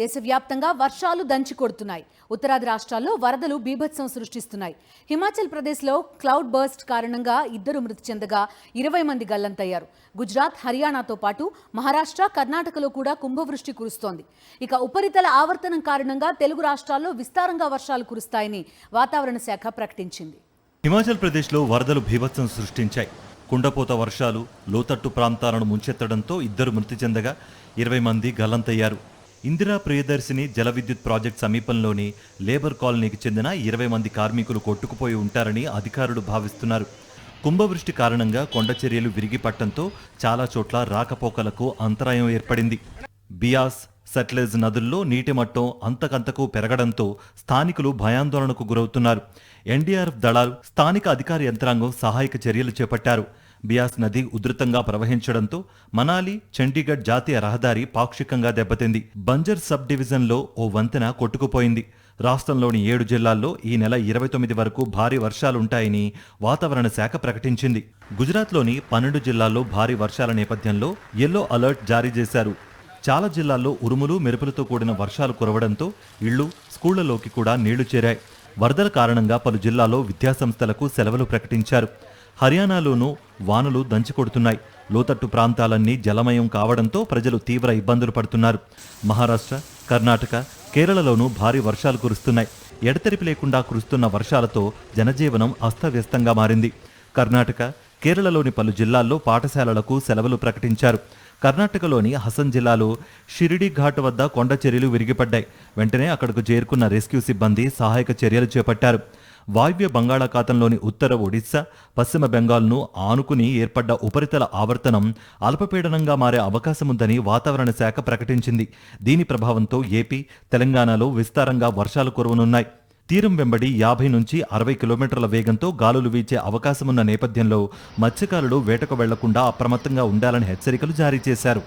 దేశవ్యాప్తంగా వర్షాలు దంచి కొడుతున్నాయి. ఉత్తరాది రాష్ట్రాల్లో వరదలు బీభత్సం సృష్టిస్తున్నాయి. హిమాచల్ ప్రదేశ్లో క్లౌడ్ బర్స్ట్ కారణంగా 2 మృతి చెందగా 20 మంది గల్లంతయ్యారు. గుజరాత్, హర్యానాతో పాటు మహారాష్ట్ర, కర్ణాటకలో కూడా కుంభవృష్టి కురుస్తోంది. ఇక ఉపరితల ఆవర్తనం కారణంగా తెలుగు రాష్ట్రాల్లో విస్తారంగా వర్షాలు కురుస్తాయని వాతావరణ శాఖ ప్రకటించింది. హిమాచల్ ప్రదేశ్లో వరదలు బీభత్సం సృష్టించాయి. కుండపోత వర్షాలు లోతట్టు ప్రాంతాలను ముంచెత్తడంతో 2 మృతి చెందగా 20 మంది గల్లంతయ్యారు. ఇందిరా ప్రియదర్శిని జల విద్యుత్ ప్రాజెక్ట్ సమీపంలోని లేబర్ కాలనీకి చెందిన 20 మంది కార్మికులు కొట్టుకుపోయి ఉంటారని అధికారులు భావిస్తున్నారు. కుంభవృష్టి కారణంగా కొండ చర్యలు విరిగిపట్టడంతో చాలా చోట్ల రాకపోకలకు అంతరాయం ఏర్పడింది. బియాస్, సట్లెజ్ నదుల్లో నీటి మట్టం అంతకంతకు పెరగడంతో స్థానికులు భయాందోళనకు గురవుతున్నారు. ఎన్డీఆర్ఎఫ్ దళాలు, స్థానిక అధికార యంత్రాంగం సహాయక చర్యలు చేపట్టారు. బియాస్ నది ఉధృతంగా ప్రవహించడంతో మనాలి, చండీగఢ్ జాతీయ రహదారి పాక్షికంగా దెబ్బతింది. బంజర్ సబ్ డివిజన్లో ఓ వంతెన కొట్టుకుపోయింది. రాష్ట్రంలోని 7 జిల్లాల్లో ఈ నెల 29 వరకు భారీ వర్షాలుంటాయని వాతావరణ శాఖ ప్రకటించింది. గుజరాత్లోని 12 జిల్లాల్లో భారీ వర్షాల నేపథ్యంలో యెల్లో అలర్ట్ జారీ చేశారు. చాలా జిల్లాల్లో ఉరుములు, మెరుపులతో కూడిన వర్షాలు కురవడంతో ఇళ్లు, స్కూళ్లలోకి కూడా నీళ్లు చేరాయి. వరదల కారణంగా పలు జిల్లాల్లో విద్యాసంస్థలకు సెలవులు ప్రకటించారు. హర్యానాలోనూ వానలు దంచికొడుతున్నాయి. లోతట్టు ప్రాంతాలన్నీ జలమయం కావడంతో ప్రజలు తీవ్ర ఇబ్బందులు పడుతున్నారు. మహారాష్ట్ర, కర్ణాటక, కేరళలోనూ భారీ వర్షాలు కురుస్తున్నాయి. ఎడతెరిపి లేకుండా కురుస్తున్న వర్షాలతో జనజీవనం అస్తవ్యస్తంగా మారింది. కర్ణాటక, కేరళలోని పలు జిల్లాల్లో పాఠశాలలకు సెలవులు ప్రకటించారు. కర్ణాటకలోని హసన్ జిల్లాలో షిరిడి ఘాట్ వద్ద కొండ చర్యలు విరిగిపడ్డాయి. వెంటనే అక్కడకు చేరుకున్న రెస్క్యూ సిబ్బంది సహాయక చర్యలు చేపట్టారు. వాయువ్య బంగాళాఖాతంలోని ఉత్తర ఒడిశా, పశ్చిమ బెంగాల్ను ఆనుకుని ఏర్పడ్డ ఉపరితల ఆవర్తనం అల్పపీడనంగా మారే అవకాశముందని వాతావరణ శాఖ ప్రకటించింది. దీని ప్రభావంతో ఏపీ, తెలంగాణలో విస్తారంగా వర్షాలు కురవనున్నాయి. తీరం వెంబడి 50 నుంచి 60 కిలోమీటర్ల వేగంతో గాలులు వీచే అవకాశమున్న నేపథ్యంలో మత్స్యకారులు వేటకు వెళ్లకుండా అప్రమత్తంగా ఉండాలని హెచ్చరికలు జారీ చేశారు.